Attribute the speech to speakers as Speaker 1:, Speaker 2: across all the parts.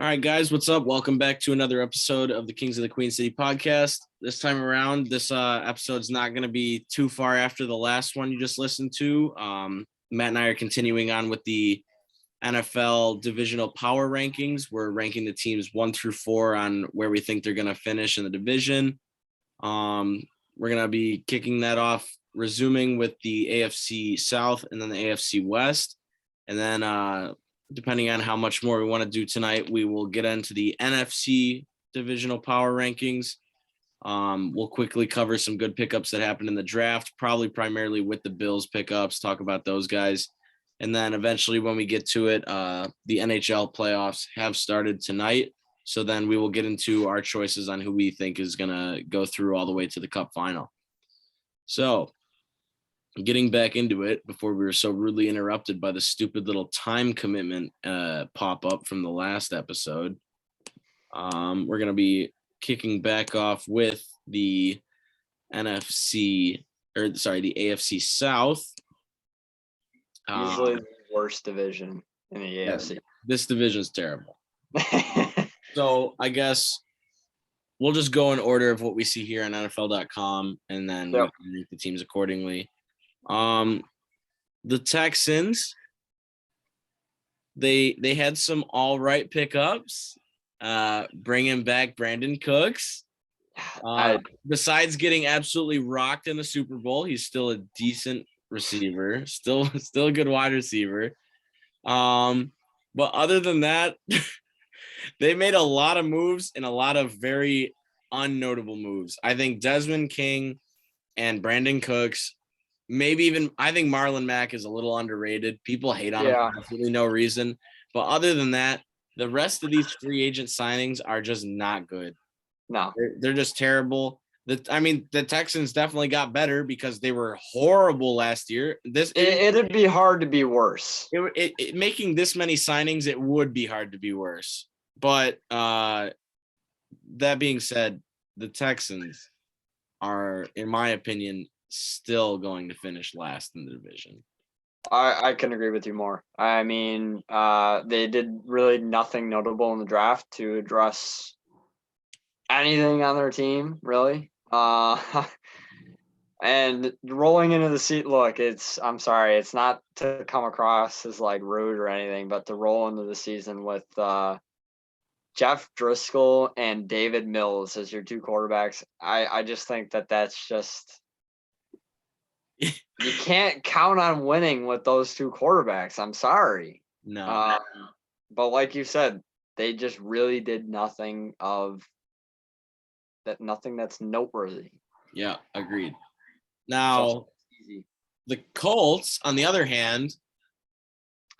Speaker 1: All right, guys, what's up? Welcome back to another episode of the Kings of the Queen City podcast. This time around, this episode's not going to be too far after the last one you just listened to. Matt and I are continuing on with the NFL divisional power rankings. We're ranking the teams 1 through 4 on where we think they're going to finish in the division. We're going to be kicking that off, resuming with the AFC South and then the AFC West. And then depending on how much more we want to do tonight, we will get into the NFC divisional power rankings. We'll quickly cover some good pickups that happened in the draft, probably primarily with the Bills pickups, talk about those guys. And then eventually when we get to it, the NHL playoffs have started tonight. So then we will get into our choices on who we think is going to go through all the way to the Cup final. So getting back into it before we were so rudely interrupted by the stupid little time commitment pop up from the last episode. We're going to be kicking back off with the the AFC South.
Speaker 2: Easily the worst division in the AFC.
Speaker 1: Yeah, this division is terrible. So I guess we'll just go in order of what we see here on NFL.com, and then we can rank the teams accordingly. The Texans, they had some all right pickups, bringing back Brandon Cooks. Besides getting absolutely rocked in the Super Bowl, he's still a decent receiver, still a good wide receiver. But other than that, they made a lot of moves and a lot of very unnotable moves. I think Desmond King and Brandon Cooks, I think Marlon Mack is a little underrated. People hate on him for absolutely no reason. But other than that, the rest of these free agent signings are just not good.
Speaker 2: No.
Speaker 1: They're just terrible. The Texans definitely got better because they were horrible last year.
Speaker 2: It'd be hard to be worse.
Speaker 1: Making this many signings, it would be hard to be worse. But that being said, the Texans are, in my opinion, still going to finish last in the division.
Speaker 2: I can agree with you more. I mean, they did really nothing notable in the draft to address anything on their team, really. And rolling into the seat, look, I'm sorry, it's not to come across as like rude or anything, but to roll into the season with Jeff Driscoll and David Mills as your two quarterbacks, I just think that's just you can't count on winning with those two quarterbacks. I'm sorry.
Speaker 1: No.
Speaker 2: But like you said, they just really did nothing that's noteworthy.
Speaker 1: Yeah, agreed. Now, the Colts, on the other hand,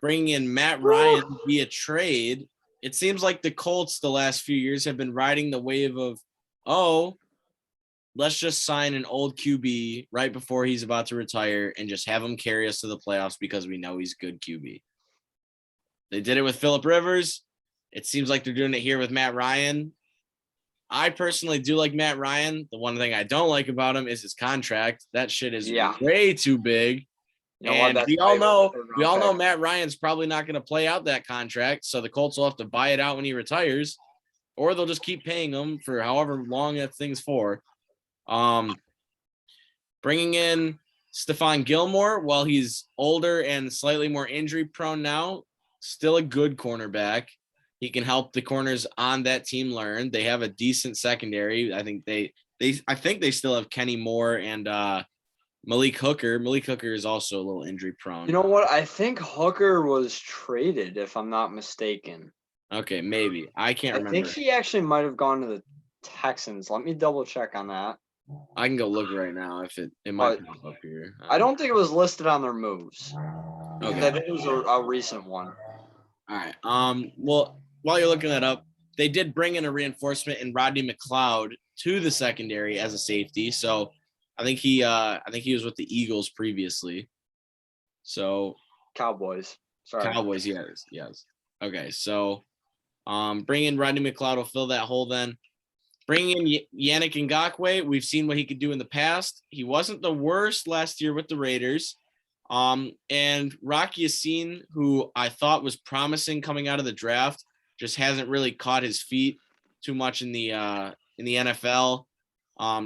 Speaker 1: bringing in Matt Ryan via trade, it seems like the Colts the last few years have been riding the wave of, let's just sign an old QB right before he's about to retire and just have him carry us to the playoffs because we know he's good QB. They did it with Phillip Rivers. It seems like they're doing it here with Matt Ryan. I personally do like Matt Ryan. The one thing I don't like about him is his contract. That shit is way too big. And we all know Matt Ryan's probably not going to play out that contract, so the Colts will have to buy it out when he retires, or they'll just keep paying him for however long that thing's for. Bringing in Stephon Gilmore, while he's older and slightly more injury prone now, still a good cornerback. He can help the corners on that team learn. They have a decent secondary. I think they still have Kenny Moore and Malik Hooker. Malik Hooker is also a little injury prone.
Speaker 2: You know what? I think Hooker was traded, if I'm not mistaken.
Speaker 1: Okay, maybe. I can't remember.
Speaker 2: I think he actually might have gone to the Texans. Let me double check on that.
Speaker 1: I can go look right now if it might pop up here.
Speaker 2: I don't think it was listed on their moves.
Speaker 1: Okay.
Speaker 2: I think it was a recent one.
Speaker 1: All right. Well, while you're looking that up, they did bring in a reinforcement in Rodney McLeod to the secondary as a safety. So I think he was with the Eagles previously. So
Speaker 2: Cowboys. Sorry.
Speaker 1: Cowboys, yes. Okay, so bring in Rodney McLeod will fill that hole then. Bring in Yannick Ngakoue. We've seen what he could do in the past. He wasn't the worst last year with the Raiders. And Rocky Yassin, who I thought was promising coming out of the draft, just hasn't really caught his feet too much in the NFL.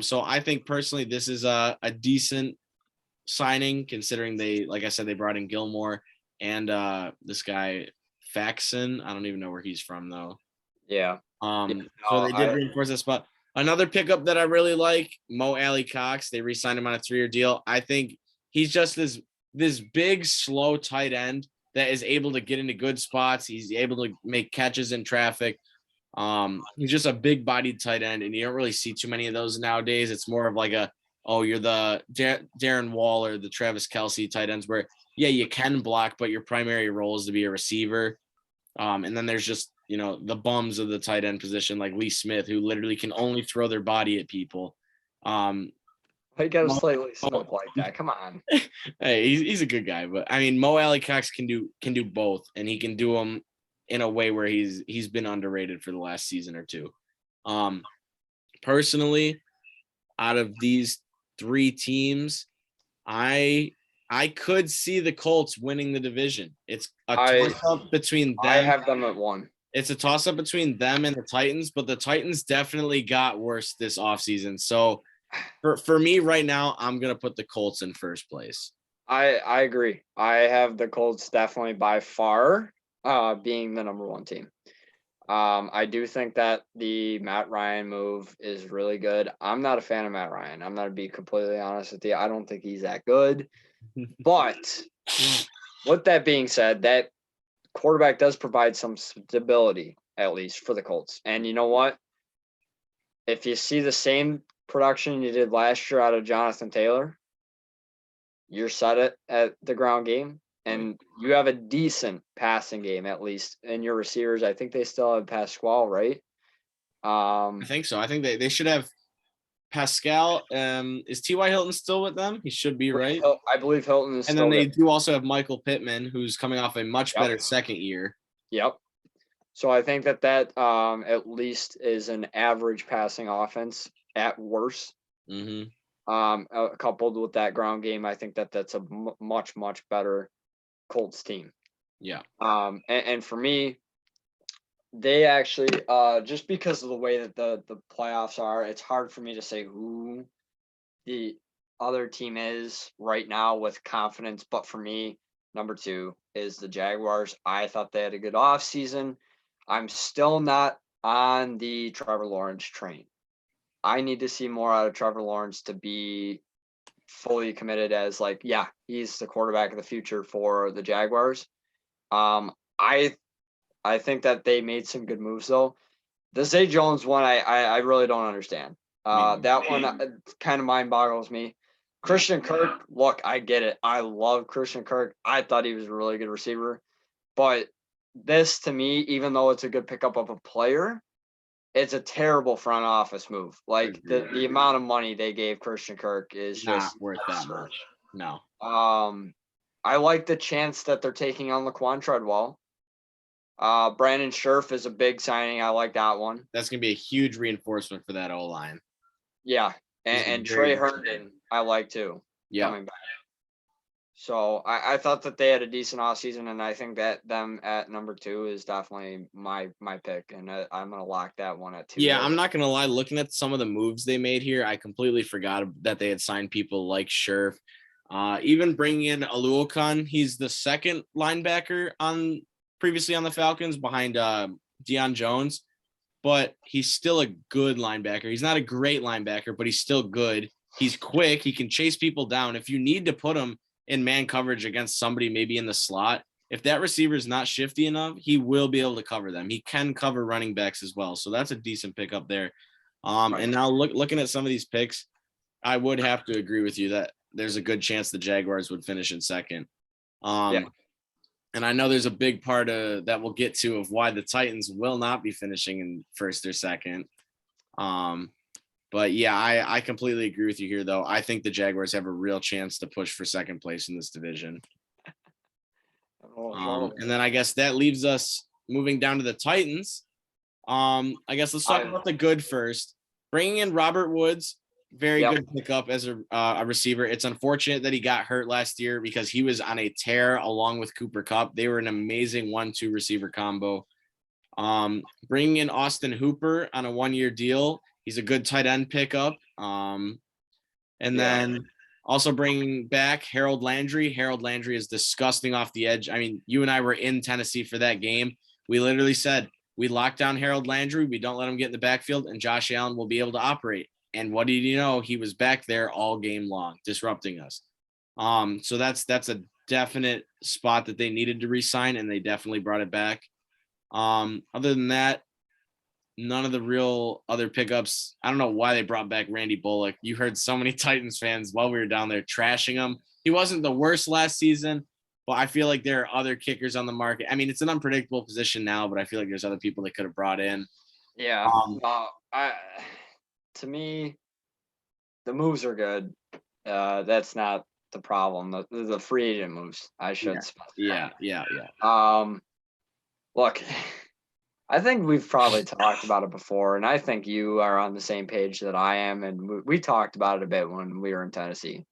Speaker 1: So I think personally this is a decent signing considering like I said, they brought in Gilmore and this guy Faxon. I don't even know where he's from though.
Speaker 2: Yeah.
Speaker 1: So they did reinforce that spot. Another pickup that I really like, Ally Cox. They re-signed him on a 3-year deal. I think he's just this big, slow tight end that is able to get into good spots. He's able to make catches in traffic. He's just a big-bodied tight end, and you don't really see too many of those nowadays. It's more of like you're the Darren Waller, the Travis Kelce tight ends where, yeah, you can block, but your primary role is to be a receiver. And then there's just, the bums of the tight end position, like Lee Smith, who literally can only throw their body at people.
Speaker 2: He got a slightly smoke like that. Come on.
Speaker 1: Hey, he's a good guy, but I mean, Ally Cox can do both, and he can do them in a way where he's been underrated for the last season or two. Personally, out of these 3 teams, I could see the Colts winning the division. It's a toss-up between them.
Speaker 2: I have them at 1.
Speaker 1: It's a toss-up between them and the Titans, but the Titans definitely got worse this offseason. So for me right now, I'm going to put the Colts in first place.
Speaker 2: I agree. I have the Colts definitely by far being the number 1 team. I do think that the Matt Ryan move is really good. I'm not a fan of Matt Ryan. I'm going to be completely honest with you. I don't think he's that good. But with that being said, that quarterback does provide some stability, at least for the Colts. And you know what? If you see the same production you did last year out of Jonathan Taylor, you're set at the ground game. And you have a decent passing game, at least, in your receivers. I think they still have Pasquale, right?
Speaker 1: I think so. I think they should have Pascal. Is T.Y. Hilton still with them? He should be, right?
Speaker 2: I believe Hilton is
Speaker 1: and
Speaker 2: still
Speaker 1: then they do also have Michael Pittman, who's coming off a much better second year.
Speaker 2: Yep. So I think that at least is an average passing offense at worst.
Speaker 1: Mm-hmm.
Speaker 2: Coupled with that ground game, I think that's a much, much better Colts team.
Speaker 1: Yeah.
Speaker 2: And for me, they actually just because of the way that the playoffs are, it's hard for me to say who the other team is right now with confidence. But for me, number 2 is the Jaguars. I thought they had a good offseason. I'm still not on the Trevor Lawrence train. I need to see more out of Trevor Lawrence to be fully committed as he's the quarterback of the future for the Jaguars. I think that they made some good moves though. The Zay Jones one, I really don't understand. That one kind of mind boggles me. Christian Kirk, look, I get it. I love Christian Kirk. I thought he was a really good receiver, but this to me, even though it's a good pickup of a player, it's a terrible front office move. Like the amount of money they gave Christian Kirk is just
Speaker 1: not worth that much. No.
Speaker 2: I like the chance that they're taking on Laquan Treadwell. Brandon Scherf is a big signing. I like that one.
Speaker 1: That's gonna be a huge reinforcement for that O-line.
Speaker 2: Yeah, and Trey Herndon, I like too.
Speaker 1: Yeah.
Speaker 2: Coming back. So I thought that they had a decent offseason, and I think that them at number 2 is definitely my pick, and I'm going to lock that one at 2.
Speaker 1: Yeah, I'm not going to lie. Looking at some of the moves they made here, I completely forgot that they had signed people like Scherf. Even bringing in Aluokun, he's the second linebacker previously on the Falcons behind Deion Jones, but he's still a good linebacker. He's not a great linebacker, but he's still good. He's quick. He can chase people down. If you need to put him in man coverage against somebody maybe in the slot, if that receiver is not shifty enough, he will be able to cover them. He can cover running backs as well. So that's a decent pickup there. And now looking at some of these picks, I would have to agree with you that there's a good chance the Jaguars would finish in second. And I know there's a big part that we'll get to of why the Titans will not be finishing in first or second. But yeah, I completely agree with you here, though. I think the Jaguars have a real chance to push for second place in this division. And then I guess that leaves us moving down to the Titans. I guess let's talk about the good first. Bringing in Robert Woods, very good pickup as a receiver. It's unfortunate that he got hurt last year because he was on a tear along with Cooper Kupp. They were an amazing 1-2 receiver combo. Bringing in Austin Hooper on a 1-year deal. He's a good tight end pickup. And then also bringing back Harold Landry. Harold Landry is disgusting off the edge. I mean, you and I were in Tennessee for that game. We literally said, we lock down Harold Landry. We don't let him get in the backfield, and Josh Allen will be able to operate. And what did you know? He was back there all game long, disrupting us. So that's a definite spot that they needed to re-sign, and they definitely brought it back. Other than that, none of the real other pickups. I don't know why they brought back Randy Bullock. You heard so many Titans fans while we were down there trashing him. He wasn't the worst last season, but I feel like there are other kickers on the market. I mean, it's an unpredictable position now, but I feel like there's other people they could have brought in.
Speaker 2: Yeah. To me, the moves are good. That's not the problem. The free agent moves, I should specify.
Speaker 1: Yeah.
Speaker 2: Look, I think we've probably talked about it before, and I think you are on the same page that I am, and we talked about it a bit when we were in Tennessee.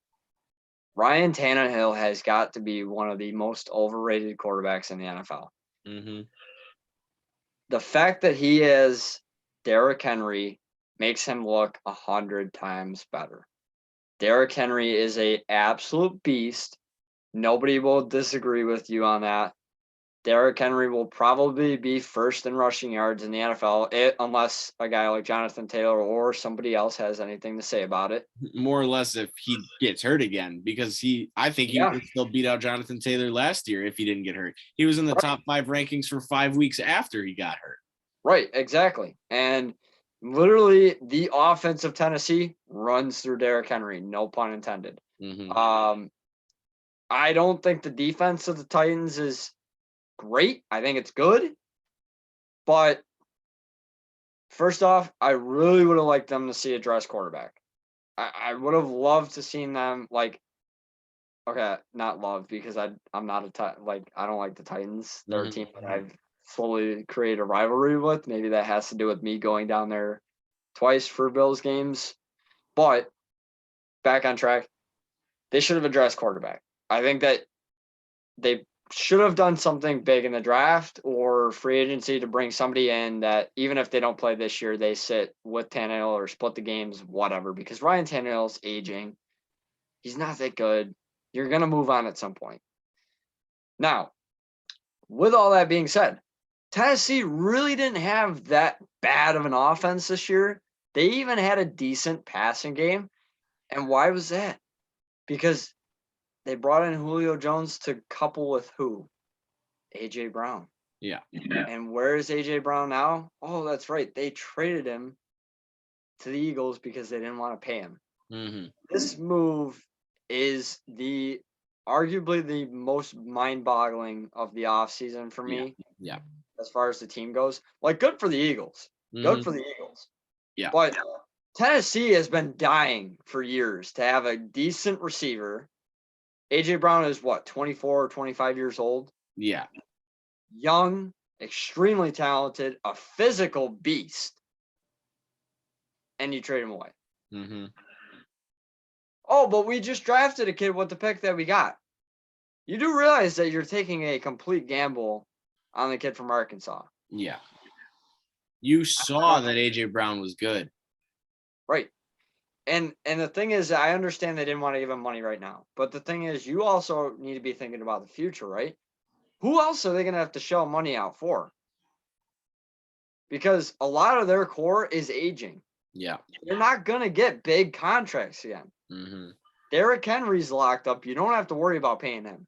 Speaker 2: Ryan Tannehill has got to be one of the most overrated quarterbacks in the NFL.
Speaker 1: Mm-hmm.
Speaker 2: The fact that he is Derrick Henry makes him look 100 times better. Derrick Henry is an absolute beast. Nobody will disagree with you on that. Derrick Henry will probably be first in rushing yards in the NFL, unless a guy like Jonathan Taylor or somebody else has anything to say about it.
Speaker 1: More or less if he gets hurt again, because I think he would still beat out Jonathan Taylor last year if he didn't get hurt. He was in the top 5 rankings for 5 weeks after he got hurt.
Speaker 2: Right, exactly. And literally the offense of Tennessee runs through Derrick Henry, no pun intended.
Speaker 1: Mm-hmm.
Speaker 2: I don't think the defense of the Titans is great. I think it's good. But first off, I really would have liked them to see a dress quarterback. I would have loved to seen them not love, because I'm not I don't like the Titans. They're a team that I've slowly created a rivalry with. Maybe that has to do with me going down there twice for Bills games. But back on track, they should have addressed quarterback. I think that they should have done something big in the draft or free agency to bring somebody in that, even if they don't play this year, they sit with Tannehill or split the games, whatever, because Ryan Tannehill's aging. He's not that good. You're going to move on at some point. Now, with all that being said, Tennessee really didn't have that bad of an offense this year. They even had a decent passing game. And why was that? Because they brought in Julio Jones to couple with who? A.J. Brown.
Speaker 1: Yeah.
Speaker 2: And where is A.J. Brown now? Oh, that's right. They traded him to the Eagles because they didn't want to pay him.
Speaker 1: Mm-hmm.
Speaker 2: This move is arguably the most mind-boggling of the offseason for me.
Speaker 1: Yeah.
Speaker 2: As far as the team goes. Like, good for the Eagles.
Speaker 1: Mm-hmm.
Speaker 2: Good for the Eagles.
Speaker 1: Yeah.
Speaker 2: But Tennessee has been dying for years to have a decent receiver. A.J. Brown is 24 or 25 years old?
Speaker 1: Yeah.
Speaker 2: Young, extremely talented, a physical beast. And you trade him away.
Speaker 1: Mm-hmm.
Speaker 2: Oh, but we just drafted a kid with the pick that we got. You do realize that you're taking a complete gamble on the kid from Arkansas.
Speaker 1: Yeah. You saw that A.J. Brown was good.
Speaker 2: Right. And the thing is, I understand they didn't want to give him money right now. But the thing is, you also need to be thinking about the future, right? Who else are they going to have to shell money out for? Because a lot of their core is aging.
Speaker 1: Yeah.
Speaker 2: You're not going to get big contracts again.
Speaker 1: Mm-hmm.
Speaker 2: Derrick Henry's locked up. You don't have to worry about paying him.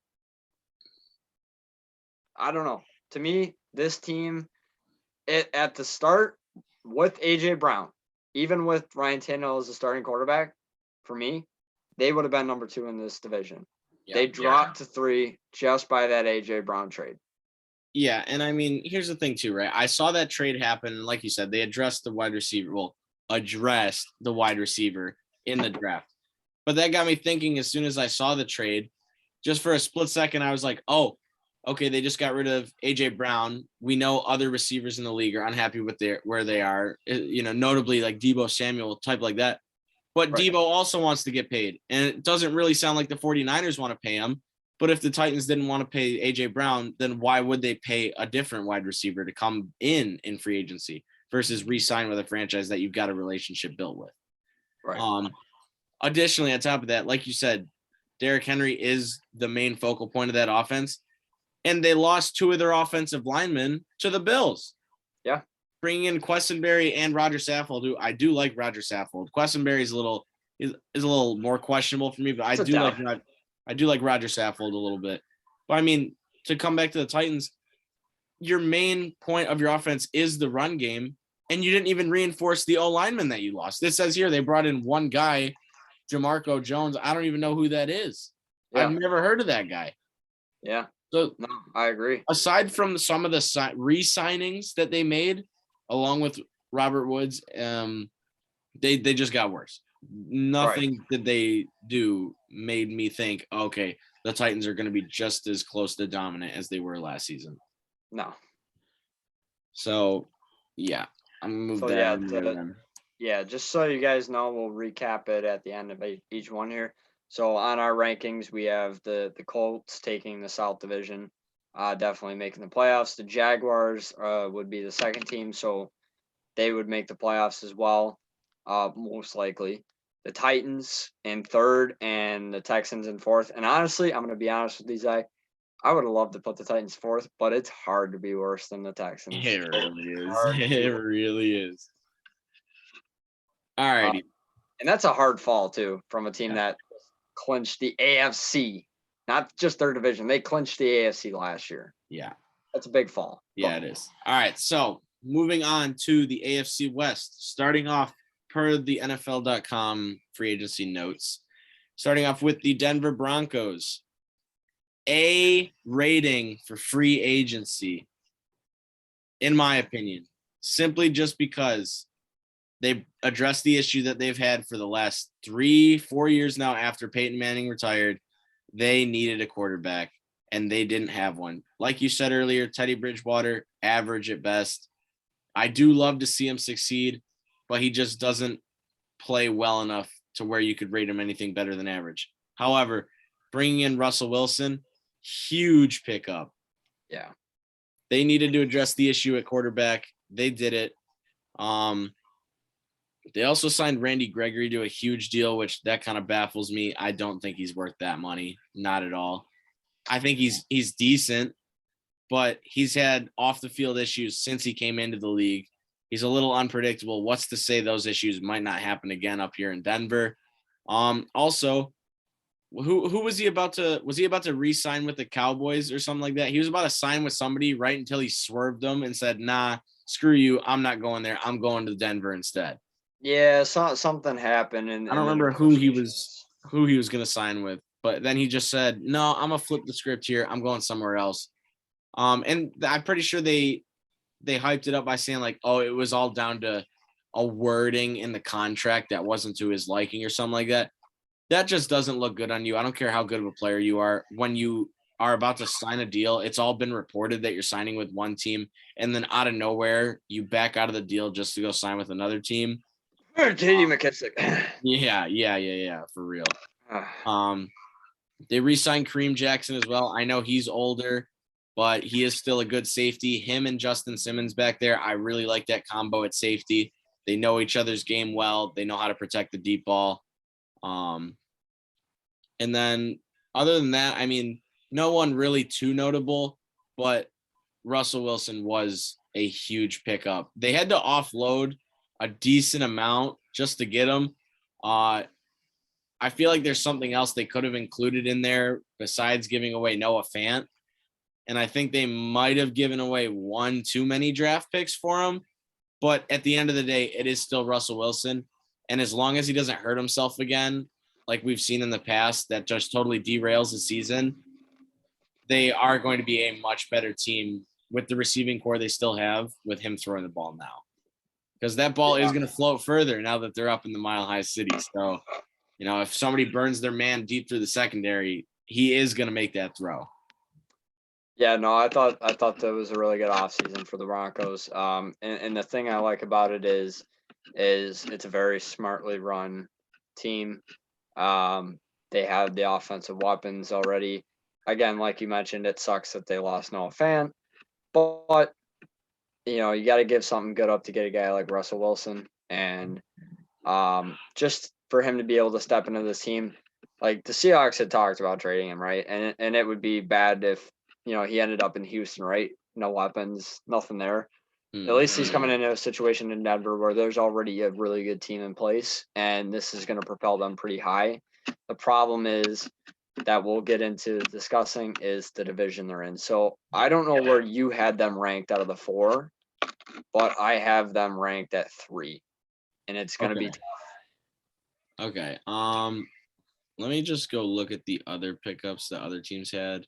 Speaker 2: I don't know. To me, this team, at the start, with A.J. Brown, even with Ryan Tannehill as the starting quarterback, for me, they would have been number 2 in this division. Yeah, they dropped to 3 just by that A.J. Brown trade.
Speaker 1: Yeah, and I mean, here's the thing too, right? I saw that trade happen, and like you said, they addressed the wide receiver in the draft. But that got me thinking as soon as I saw the trade, just for a split second, I was like, oh, okay, they just got rid of A.J. Brown. We know other receivers in the league are unhappy with where they are, notably like Deebo Samuel, type like that. But right. Deebo also wants to get paid, and it doesn't really sound like the 49ers want to pay him. But if the Titans didn't want to pay A.J. Brown, then why would they pay a different wide receiver to come in free agency versus re-sign with a franchise that you've got a relationship built with?
Speaker 2: Right.
Speaker 1: Additionally, on top of that, like you said, Derrick Henry is the main focal point of that offense. And they lost 2 of their offensive linemen to the Bills.
Speaker 2: Yeah.
Speaker 1: Bringing in Quessenberry and Roger Saffold, who I do like Roger Saffold. Quessenberry is a little more questionable for me, but I do like Roger Saffold a little bit. But I mean, to come back to the Titans, your main point of your offense is the run game, and you didn't even reinforce the O lineman that you lost. This says here they brought in one guy, Jamarco Jones. I don't even know who that is. Yeah. I've never heard of that guy.
Speaker 2: Yeah.
Speaker 1: So
Speaker 2: no, I agree.
Speaker 1: Aside from some of the re-signings that they made, along with Robert Woods, they just got worse. Nothing that they do made me think, okay, the Titans are going to be just as close to dominant as they were last season.
Speaker 2: No.
Speaker 1: So, yeah, I'm going to move that.
Speaker 2: Yeah, just so you guys know, we'll recap it at the end of each one here. So on our rankings, we have the Colts taking the South Division, definitely making the playoffs. The Jaguars would be the second team, so they would make the playoffs as well, most likely. The Titans in third and the Texans in fourth. And honestly, I'm going to be honest with you, Zach. I would have loved to put the Titans fourth, but it's hard to be worse than the Texans.
Speaker 1: It really is. It really is. All righty.
Speaker 2: And that's a hard fall, too, from a team that clinched the AFC, not just their division. They clinched the AFC last year.
Speaker 1: Yeah.
Speaker 2: That's a big fall.
Speaker 1: Yeah, it is. All right. So moving on to the AFC West, starting off per the NFL.com free agency notes, starting off with the Denver Broncos. A rating for free agency, in my opinion, simply just because they addressed the issue that they've had for the last 3-4 years now after Peyton Manning retired. They needed a quarterback, and they didn't have one. Like you said earlier, Teddy Bridgewater, average at best. I do love to see him succeed, but he just doesn't play well enough to where you could rate him anything better than average. However, bringing in Russell Wilson, huge pickup.
Speaker 2: Yeah.
Speaker 1: They needed to address the issue at quarterback. They did it. They also signed Randy Gregory to a huge deal, which that kind of baffles me. I don't think he's worth that money. Not at all. I think he's decent, but he's had off the field issues since he came into the league. He's a little unpredictable. What's to say those issues might not happen again up here in Denver? Also, who was he about to re-sign with the Cowboys or something like that? He was about to sign with somebody right until he swerved them and said, nah, screw you. I'm not going there. I'm going to Denver instead.
Speaker 2: Yeah, something happened. And
Speaker 1: I don't remember who he was going to sign with, but then he just said, no, I'm going to flip the script here. I'm going somewhere else. And I'm pretty sure they hyped it up by saying like, oh, it was all down to a wording in the contract that wasn't to his liking or something like that. That just doesn't look good on you. I don't care how good of a player you are. When you are about to sign a deal, it's all been reported that you're signing with one team, and then out of nowhere, you back out of the deal just to go sign with another team.
Speaker 2: J.D. McKissick.
Speaker 1: Yeah, for real. They re-signed Kareem Jackson as well. I know he's older, but he is still a good safety. Him and Justin Simmons back there, I really like that combo at safety. They know each other's game well. They know how to protect the deep ball. And then other than that, I mean, no one really too notable, but Russell Wilson was a huge pickup. They had to offload a decent amount just to get him. I feel like there's something else they could have included in there besides giving away Noah Fant. And I think they might have given away one too many draft picks for him. But at the end of the day, it is still Russell Wilson. And as long as he doesn't hurt himself again, like we've seen in the past, that just totally derails the season, they are going to be a much better team with the receiving core they still have with him throwing the ball now. Because that ball is going to float further now that they're up in the Mile High City. So, if somebody burns their man deep through the secondary, he is going to make that throw.
Speaker 2: Yeah, no, I thought that was a really good offseason for the Broncos. And the thing I like about it is it's a very smartly run team. They have the offensive weapons already. again, like you mentioned, it sucks that they lost Noah Fant, but you know, you got to give something good up to get a guy like Russell Wilson, and just for him to be able to step into this team. Like the Seahawks had talked about trading him, right? And it would be bad if, you know, he ended up in Houston, right? No weapons, nothing there. At least he's coming into a situation in Denver where there's already a really good team in place, and this is going to propel them pretty high. The problem is that we'll get into discussing is the division they're in. So I don't know where you had them ranked out of the 4, but I have them ranked at 3, and it's going to be tough.
Speaker 1: Okay. Let me just go look at the other pickups that other teams had.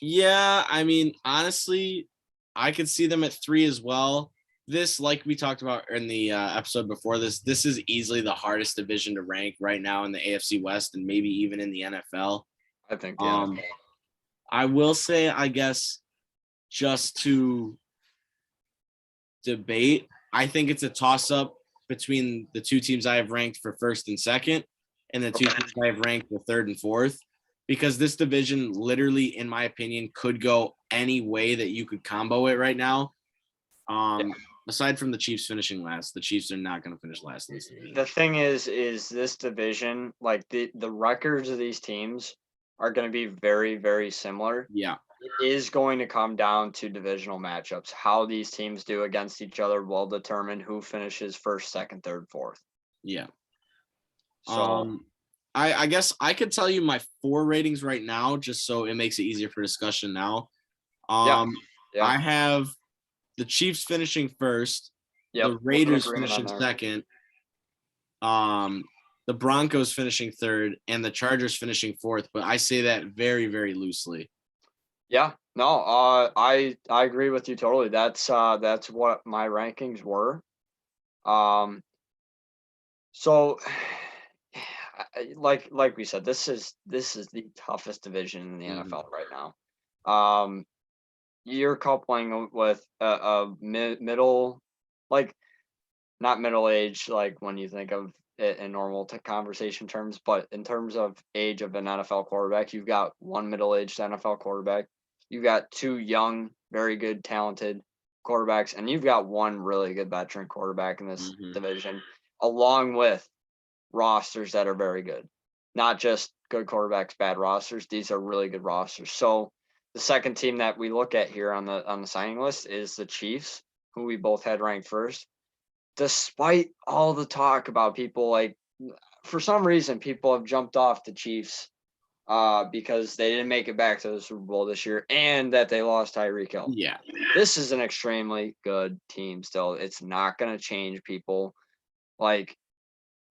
Speaker 1: Yeah, I mean, honestly, I could see them at 3 as well. This, like we talked about in the episode before this is easily the hardest division to rank right now in the AFC West and maybe even in the NFL.
Speaker 2: I think. Yeah.
Speaker 1: I will say, I guess, just to debate, I think it's a toss-up between the 2 teams I have ranked for first and second, and the 2 teams I have ranked for third and fourth, because this division literally, in my opinion, could go any way that you could combo it right now. Aside from the Chiefs finishing last, the Chiefs are not going to finish last in this division.
Speaker 2: The thing is this division, like the records of these teams are going to be very, very similar.
Speaker 1: Yeah.
Speaker 2: It is going to come down to divisional matchups. How these teams do against each other will determine who finishes first, second, third, fourth.
Speaker 1: Yeah.
Speaker 2: So
Speaker 1: I guess I could tell you my 4 ratings right now, just so it makes it easier for discussion now.
Speaker 2: Yeah.
Speaker 1: I have the Chiefs finishing first, the Raiders finishing second, the Broncos finishing third, and the Chargers finishing fourth. But I say that very, very loosely.
Speaker 2: Yeah, no, I agree with you totally. That's what my rankings were. So like we said, this is the toughest division in the NFL right now. You're coupling with a middle, like not middle age, like when you think of it in normal conversation terms, but in terms of age of an NFL quarterback, you've got one middle-aged NFL quarterback, you've got 2 young, very good, talented quarterbacks, and you've got one really good veteran quarterback in this division, along with rosters that are very good. Not just good quarterbacks, bad rosters. These are really good rosters. So the second team that we look at here on the signing list is the Chiefs, who we both had ranked first. Despite all the talk about people, like, for some reason, people have jumped off the Chiefs because they didn't make it back to the Super Bowl this year and that they lost Tyreek Hill.
Speaker 1: Yeah.
Speaker 2: This is an extremely good team still. It's not going to change people. Like,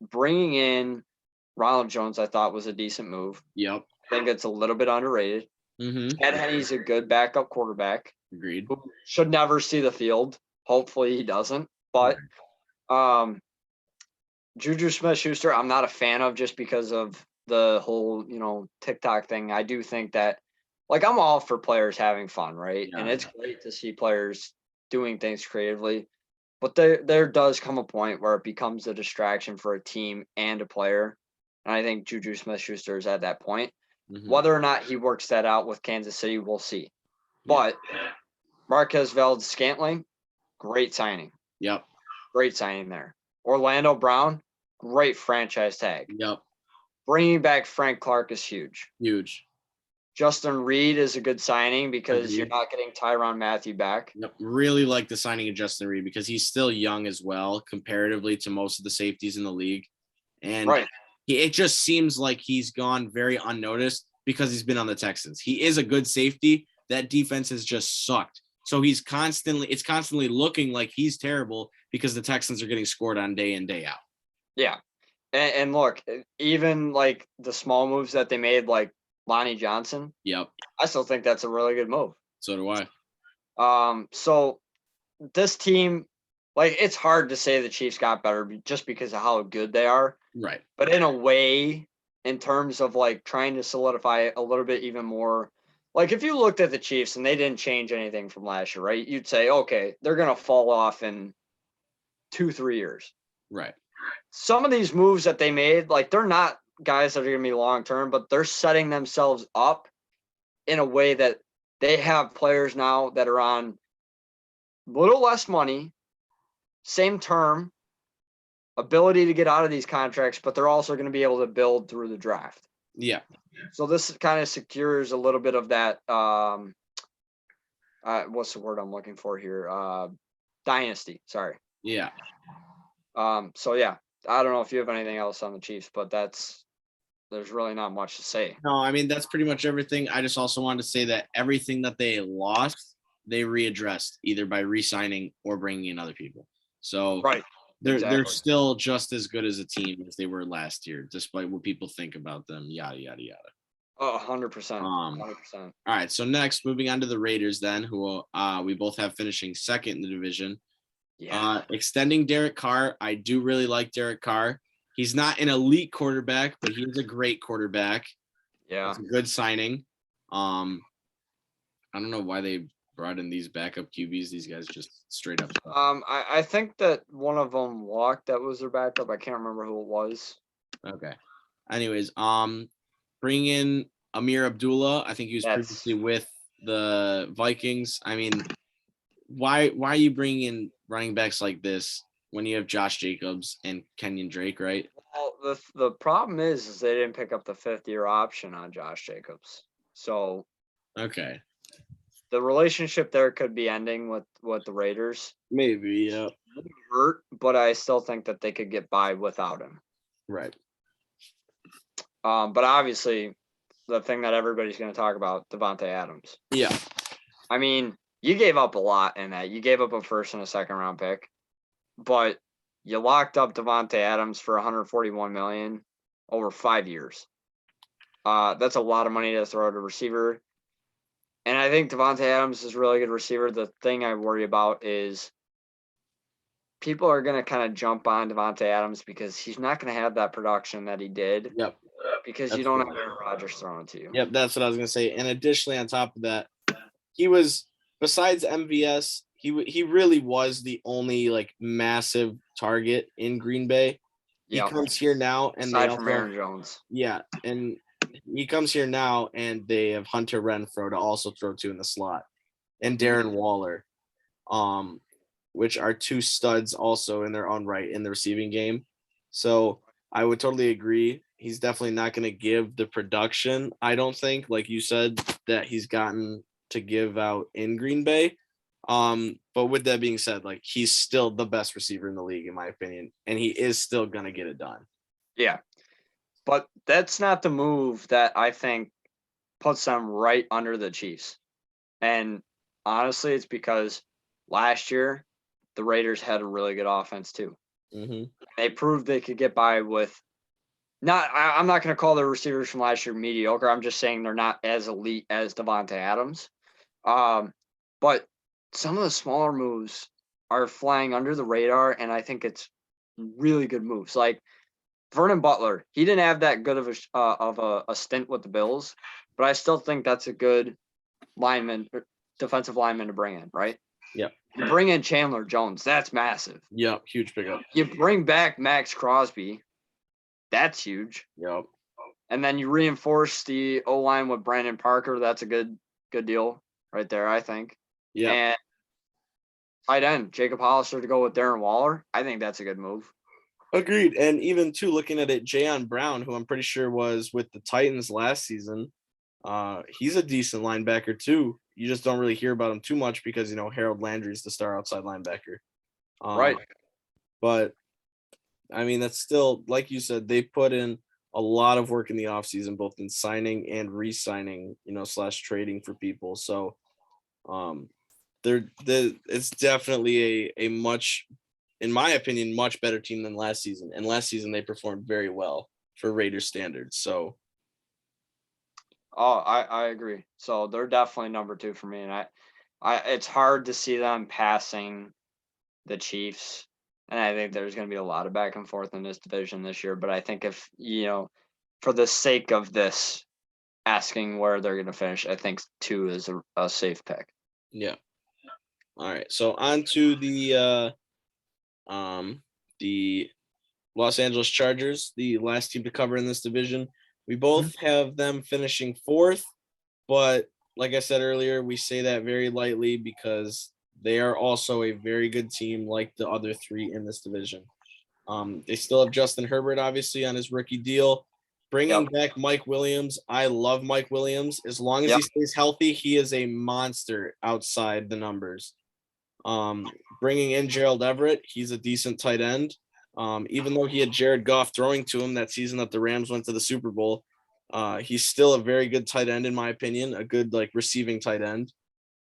Speaker 2: bringing in Ronald Jones, I thought was a decent move.
Speaker 1: Yep.
Speaker 2: I think it's a little bit underrated. Ed Henney's a good backup quarterback.
Speaker 1: Agreed.
Speaker 2: Who should never see the field. Hopefully he doesn't. But Juju Smith-Schuster, I'm not a fan of just because of the whole, TikTok thing. I do think that, like, I'm all for players having fun, right?
Speaker 1: Yeah.
Speaker 2: And it's great to see players doing things creatively. But there does come a point where it becomes a distraction for a team and a player. And I think Juju Smith-Schuster is at that point. Whether or not he works that out with Kansas City, we'll see. But Marquez Valdes-Scantling, great signing.
Speaker 1: Yep.
Speaker 2: Great signing there. Orlando Brown, great franchise tag.
Speaker 1: Yep.
Speaker 2: Bringing back Frank Clark is huge.
Speaker 1: Huge.
Speaker 2: Justin Reed is a good signing because you're not getting Tyrann Mathieu back.
Speaker 1: Yep. Really like the signing of Justin Reed because he's still young as well, comparatively to most of the safeties in the league. And it just seems like he's gone very unnoticed because he's been on the Texans. He is a good safety. That defense has just sucked. So it's constantly looking like he's terrible because the Texans are getting scored on day in, day out.
Speaker 2: Yeah. And look, even like the small moves that they made, like Lonnie Johnson.
Speaker 1: Yep.
Speaker 2: I still think that's a really good move.
Speaker 1: So do I.
Speaker 2: So this team, like, it's hard to say the Chiefs got better just because of how good they are.
Speaker 1: Right.
Speaker 2: But in a way, in terms of like trying to solidify a little bit even more, like if you looked at the Chiefs and they didn't change anything from last year, right? You'd say, okay, they're going to fall off in 2-3 years.
Speaker 1: Right.
Speaker 2: some of these moves that they made, like they're not guys that are going to be long term, but they're setting themselves up in a way that they have players now that are on little less money, same term, ability to get out of these contracts, but they're also going to be able to build through the draft.
Speaker 1: Yeah.
Speaker 2: So this kind of secures a little bit of that. What's the word I'm looking for here? Dynasty. Sorry.
Speaker 1: Yeah.
Speaker 2: So yeah, I don't know if you have anything else on the Chiefs, but there's really not much to say.
Speaker 1: No, I mean, that's pretty much everything. I just also wanted to say that everything that they lost, they readdressed either by re-signing or bringing in other people. So
Speaker 2: Right.
Speaker 1: they're still just as good as a team as they were last year, despite what people think about them. Yada yada yada.
Speaker 2: 100%. 100%.
Speaker 1: All right. So next, moving on to the Raiders, then, who we both have finishing second in the division.
Speaker 2: Yeah.
Speaker 1: Extending Derek Carr. I do really like Derek Carr. He's not an elite quarterback, but he is a great quarterback.
Speaker 2: Yeah.
Speaker 1: It's a good signing. I don't know why they brought in these backup QBs. These guys just straight up.
Speaker 2: I think that one of them walked. That was their backup. I can't remember who it was.
Speaker 1: Okay. Anyways, bring in Amir Abdullah. I think he was previously with the Vikings. I mean, why are you bringing in running backs like this when you have Josh Jacobs and Kenyon Drake, right?
Speaker 2: Well, the problem is they didn't pick up the 5th-year option on Josh Jacobs. So
Speaker 1: okay,
Speaker 2: the relationship there could be ending with the Raiders.
Speaker 1: Maybe, yeah.
Speaker 2: Hurt, but I still think that they could get by without him.
Speaker 1: Right.
Speaker 2: But obviously, the thing that everybody's going to talk about, Devonta Adams.
Speaker 1: Yeah.
Speaker 2: I mean, you gave up a lot in that. You gave up a first and a second round pick, but you locked up Devonta Adams for $141 million over 5 years. That's a lot of money to throw at a receiver. And I think Devonta Adams is a really good receiver. The thing I worry about is people are going to kind of jump on Devonta Adams because he's not going to have that production that he did.
Speaker 1: Yep.
Speaker 2: Because you don't have Aaron Rodgers throwing to you.
Speaker 1: Yep, that's what I was going to say. And additionally, on top of that, he was, besides MVS, he really was the only like massive target in Green Bay. He comes here now, and
Speaker 2: aside from Aaron Jones.
Speaker 1: Yeah, and he comes here now, and they have Hunter Renfrow to also throw to in the slot, and Darren Waller, which are two studs also in their own right in the receiving game. So I would totally agree. He's definitely not going to give the production, I don't think, like you said, that he's gotten to give out in Green Bay. But with that being said, like he's still the best receiver in the league, in my opinion, and he is still going to get it done.
Speaker 2: Yeah. But that's not the move that I think puts them right under the Chiefs. And honestly, it's because last year the Raiders had a really good offense too.
Speaker 1: Mm-hmm.
Speaker 2: They proved they could get by with I'm not going to call their receivers from last year mediocre. I'm just saying they're not as elite as Devonta Adams. But some of the smaller moves are flying under the radar, and I think it's really good moves. Like Vernon Butler, he didn't have that good of a stint with the Bills, but I still think that's a good defensive lineman to bring in, right?
Speaker 1: Yeah.
Speaker 2: You bring in Chandler Jones, that's massive.
Speaker 1: Yeah, huge pickup.
Speaker 2: You bring back Max Crosby, that's huge.
Speaker 1: Yep.
Speaker 2: And then you reinforce the O-line with Brandon Parker, that's a good deal right there, I think.
Speaker 1: Yeah.
Speaker 2: And tight end, Jacob Hollister to go with Darren Waller, I think that's a good move.
Speaker 1: Agreed. And even too, looking at it, Jayon Brown, who I'm pretty sure was with the Titans last season, he's a decent linebacker too. You just don't really hear about him too much because, you know, Harold Landry's the star outside linebacker.
Speaker 2: Right.
Speaker 1: But, I mean, that's still, like you said, they put in a lot of work in the offseason, both in signing and re-signing, you know, / trading for people. So it's definitely a much, in my opinion, much better team than last season. And last season they performed very well for Raiders standards. So
Speaker 2: I agree. So they're definitely number 2 for me. And it's hard to see them passing the Chiefs. And I think there's going to be a lot of back and forth in this division this year. But I think if, you know, for the sake of this, asking where they're going to finish, I think 2 is a safe pick.
Speaker 1: Yeah. All right. So on to the Los Angeles Chargers, the last team to cover in this division. We both have them finishing 4th, but like I said earlier, we say that very lightly because they are also a very good team like the other 3 in this division. They still have Justin Herbert, obviously, on his rookie deal. Bringing back Mike Williams. I love Mike Williams. As long as he stays healthy, he is a monster outside the numbers. Bringing in Gerald Everett, he's a decent tight end. Even though he had Jared Goff throwing to him that season that the Rams went to the Super Bowl, he's still a very good tight end, in my opinion, a good receiving tight end.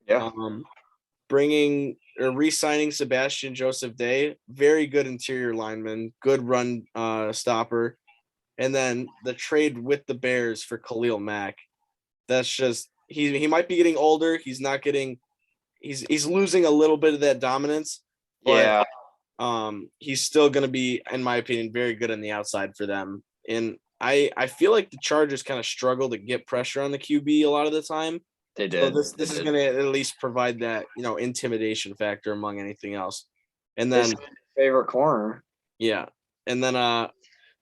Speaker 2: Yeah.
Speaker 1: Re-signing Sebastian Joseph Day, very good interior lineman, good run stopper. And then the trade with the Bears for Khalil Mack. That's just he might be getting older. He's not getting he's losing a little bit of that dominance, but he's still going to be, in my opinion, very good on the outside for them. And I feel like the Chargers kind of struggle to get pressure on the QB a lot of the time.
Speaker 2: They did.
Speaker 1: So this is going to at least provide that, intimidation factor among anything else. And then
Speaker 2: his favorite corner.
Speaker 1: Yeah. And then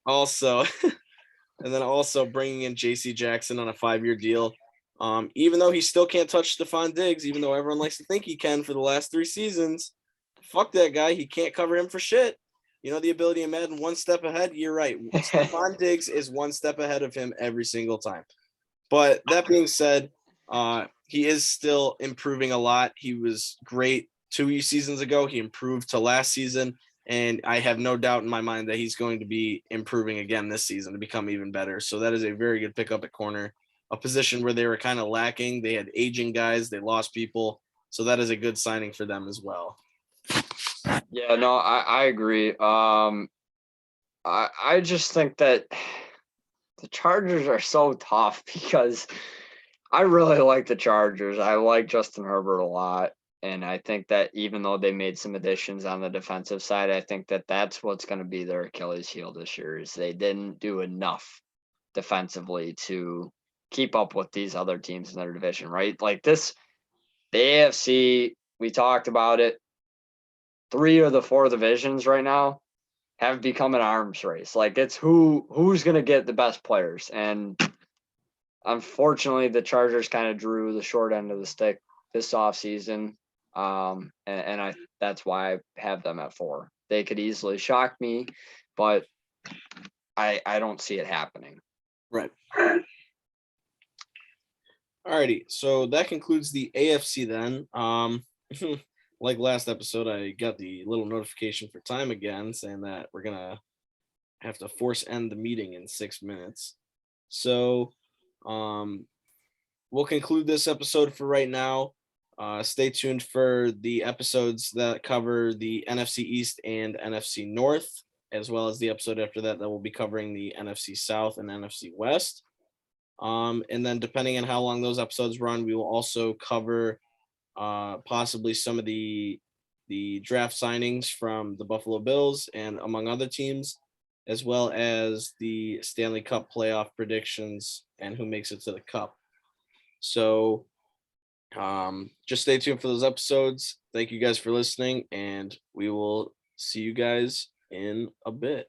Speaker 1: also bringing in JC Jackson on a 5-year deal. Even though he still can't touch Stephon Diggs, even though everyone likes to think he can for the last 3 seasons, fuck that guy. He can't cover him for shit. The ability of Madden one step ahead. You're right. Stephon Diggs is one step ahead of him every single time. But that being said, he is still improving a lot. He was great 2 seasons ago. He improved to last season. And I have no doubt in my mind that he's going to be improving again this season to become even better. So that is a very good pickup at corner, a position where they were kind of lacking. They had aging guys. They lost people. So that is a good signing for them as well.
Speaker 2: Yeah, no, I agree. I just think that the Chargers are so tough because I really like the Chargers. I like Justin Herbert a lot. And I think that even though they made some additions on the defensive side, I think that that's what's going to be their Achilles heel this year is they didn't do enough defensively to keep up with these other teams in their division, right? Like the AFC, we talked about it. 3 of the 4 divisions right now have become an arms race. Like it's who's going to get the best players. And unfortunately, the Chargers kind of drew the short end of the stick this offseason. And that's why I have them at 4. They could easily shock me, but I don't see it happening.
Speaker 1: Right. Alrighty, so that concludes the AFC then. Like last episode, I got the little notification for time again saying that we're gonna have to force end the meeting in 6 minutes. So we'll conclude this episode for right now. Stay tuned for the episodes that cover the NFC East and NFC North, as well as the episode after that will be covering the NFC South and NFC West. And then depending on how long those episodes run, we will also cover possibly some of the draft signings from the Buffalo Bills and among other teams, as well as the Stanley Cup playoff predictions and who makes it to the Cup. So just stay tuned for those episodes. Thank you guys for listening, and we will see you guys in a bit.